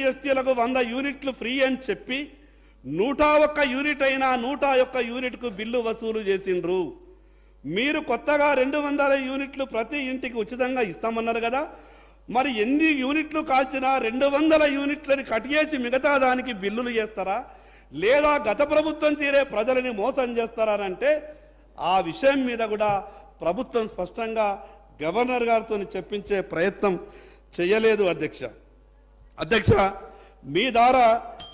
ఎస్టీలకు 100 యూనిట్లు ఫ్రీ అని చెప్పి 101 యూనిట్ అయినా 101 యూనిట్కు బిల్లు వసూలు చేసిండ్రు. మీరు కొత్తగా 200 యూనిట్లు ప్రతి ఇంటికి ఉచితంగా ఇస్తామన్నారు కదా, మరి ఎన్ని యూనిట్లు కాల్చినా 200 యూనిట్లని కటియేసి మిగతా దానికి బిల్లులు చేస్తారా, లేదా గత ప్రభుత్వం తీరే ప్రజలని మోసం చేస్తారా అంటే ఆ విషయం మీద కూడా ప్రభుత్వం స్పష్టంగా గవర్నర్ గారితో చెప్పించే ప్రయత్నం చేయలేదు. అధ్యక్ష మీ ద్వారా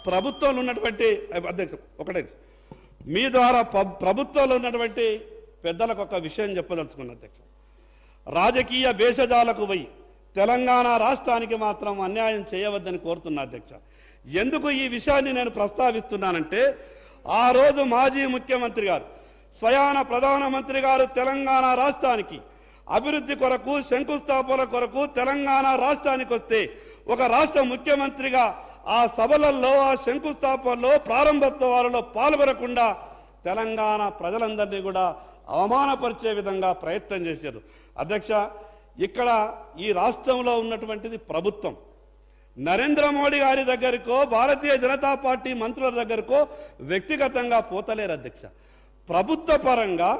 ప్రభుత్వంలో ఉన్నటువంటి మీ ద్వారా ప్రభుత్వంలో ఉన్నటువంటి పెద్దలకు ఒక విషయం చెప్పదలుచుకున్న అధ్యక్ష, రాజకీయ భేషజాలకు పోయి తెలంగాణ రాష్ట్రానికి మాత్రం అన్యాయం చేయవద్దని కోరుతున్నా అధ్యక్ష. ఎందుకు ఈ విషయాన్ని నేను ప్రస్తావిస్తున్నానంటే, ఆ రోజు మాజీ ముఖ్యమంత్రి గారు స్వయాన ప్రధానమంత్రి గారు తెలంగాణ రాష్ట్రానికి అభివృద్ధి కొరకు శంకుస్థాపన కొరకు తెలంగాణ రాష్ట్రానికి వస్తే ఒక రాష్ట్ర ముఖ్యమంత్రిగా ఆ సభలలో ఆ శంకుస్థాపనలో ప్రారంభోత్సవాలలో పాల్గొనకుండా తెలంగాణ ప్రజలందరినీ కూడా అవమానపరిచే విధంగా ప్రయత్నం చేశారు. అధ్యక్ష, ఇక్కడ ఈ రాష్ట్రంలో ఉన్నటువంటిది ప్రభుత్వం. నరేంద్ర మోడీ గారి దగ్గరకో భారతీయ జనతా పార్టీ మంత్రుల దగ్గరకో వ్యక్తిగతంగా పోతలేరు అధ్యక్ష. ప్రభుత్వ పరంగా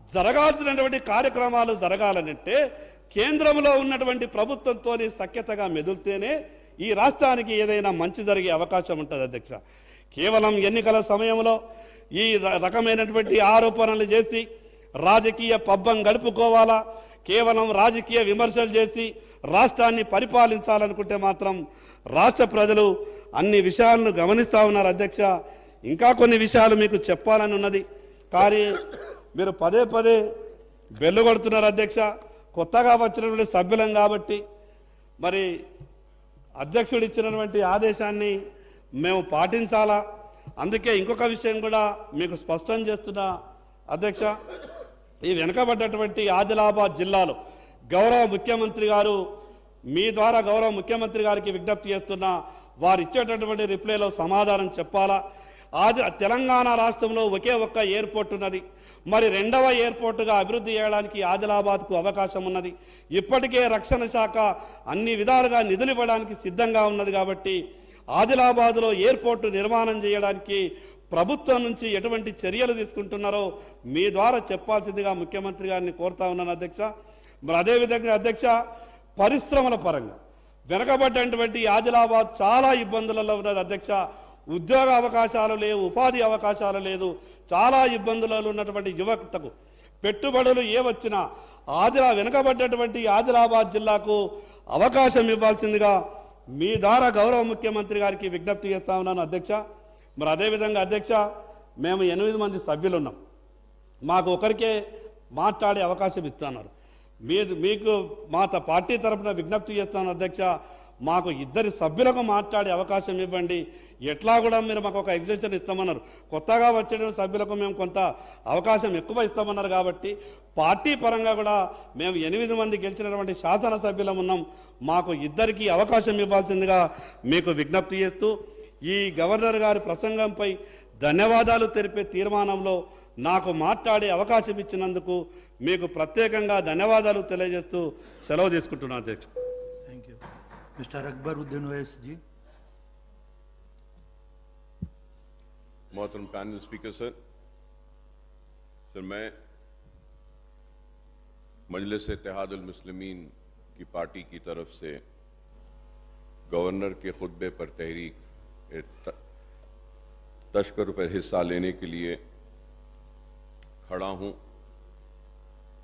జరగాల్సినటువంటి కార్యక్రమాలు జరగాలనంటే కేంద్రంలో ఉన్నటువంటి ప్రభుత్వంతో సఖ్యతగా మెదులుతేనే ఈ రాష్ట్రానికి ఏదైనా మంచి జరిగే అవకాశం ఉంటుంది అధ్యక్ష. కేవలం ఎన్నికల సమయంలో ఈ రకమైనటువంటి ఆరోపణలు చేసి రాజకీయ పబ్బం గడుపుకోవాలా, కేవలం రాజకీయ విమర్శలు చేసి రాష్ట్రాన్ని పరిపాలించాలనుకుంటే మాత్రం రాష్ట్ర ప్రజలు అన్ని విషయాలను గమనిస్తూ ఉన్నారు అధ్యక్ష. ఇంకా కొన్ని విషయాలు మీకు చెప్పాలని ఉన్నది, కానీ మీరు పదే పదే బెల్లు కొడుతున్నారు అధ్యక్ష. కొత్తగా వచ్చినటువంటి సభ్యులం కాబట్టి మరి అధ్యక్షుడు ఇచ్చినటువంటి ఆదేశాన్ని మేము పాటించాలా. అందుకే ఇంకొక విషయం కూడా మీకు స్పష్టం చేస్తున్నా అధ్యక్ష, ఈ వెనుకబడ్డటువంటి ఆదిలాబాద్ జిల్లాలో గౌరవ ముఖ్యమంత్రి గారు మీ ద్వారా గౌరవ ముఖ్యమంత్రి గారికి విజ్ఞప్తి చేస్తున్నా, వారు ఇచ్చేటటువంటి రిప్లైలో సమాధానం చెప్పాలా. తెలంగాణ రాష్ట్రంలో ఒకే ఒక్క ఎయిర్పోర్ట్ ఉన్నది, మరి రెండవ ఎయిర్పోర్టుగా అభివృద్ధి చేయడానికి ఆదిలాబాద్కు అవకాశం ఉన్నది. ఇప్పటికే రక్షణ శాఖ అన్ని విధాలుగా నిధులు ఇవ్వడానికి సిద్ధంగా ఉన్నది. కాబట్టి ఆదిలాబాద్లో ఎయిర్పోర్టు నిర్మాణం చేయడానికి ప్రభుత్వం నుంచి ఎటువంటి చర్యలు తీసుకుంటున్నారో మీ ద్వారా చెప్పాల్సిందిగా ముఖ్యమంత్రి గారిని కోరుతా ఉన్నాను అధ్యక్ష. మరి అదేవిధంగా అధ్యక్ష, పరిశ్రమల పరంగా వెనకబడ్డటువంటి ఆదిలాబాద్ చాలా ఇబ్బందులలో ఉన్నది అధ్యక్ష. ఉద్యోగ అవకాశాలు లేవు, ఉపాధి అవకాశాలు లేదు, చాలా ఇబ్బందులలో ఉన్నటువంటి యువతకు పెట్టుబడులు ఏ వచ్చినా వెనుకబడ్డటువంటి ఆదిలాబాద్ జిల్లాకు అవకాశం ఇవ్వాల్సిందిగా మీ ద్వారా గౌరవ ముఖ్యమంత్రి గారికి విజ్ఞప్తి చేస్తా ఉన్నాను అధ్యక్ష. మరి అదేవిధంగా అధ్యక్ష, మేము 8 మంది సభ్యులు ఉన్నాం, మాకు ఒకరికే మాట్లాడే అవకాశం ఇస్తున్నారు. మీకు మా పార్టీ తరఫున విజ్ఞప్తి చేస్తాను అధ్యక్ష, మాకు 2 సభ్యులకు మాట్లాడే అవకాశం ఇవ్వండి. ఎట్లా కూడా మీరు మాకు ఒక ఎగ్జెప్షన్ ఇస్తామన్నారు, కొత్తగా వచ్చిన సభ్యులకు మేము కొంత అవకాశం ఎక్కువ ఇస్తామన్నారు. కాబట్టి పార్టీ పరంగా కూడా మేము 8 మంది గెలిచినటువంటి శాసనసభ్యులం ఉన్నాం, మాకు 2కి అవకాశం ఇవ్వాల్సిందిగా మీకు విజ్ఞప్తి చేస్తూ ఈ గవర్నర్ గారి ప్రసంగంపై ధన్యవాదాలు తెలిపే తీర్మానంలో నాకు మాట్లాడే అవకాశం ఇచ్చినందుకు మీకు ప్రత్యేకంగా ధన్యవాదాలు తెలియజేస్తూ సెలవు తీసుకుంటున్నాను అధ్యక్ష. Thank you. Mister Akbaruddin Owaisi ji. मोहतरम पैनल स्पीकर सर, मैं मजलिस इत्तेहादुल मुस्लिमीन की पार्टी की तरफ से गवर्नर के खुतबे पर तहरीक तशक्कुर पर हिस्सा लेने के लिए खड़ा हूं।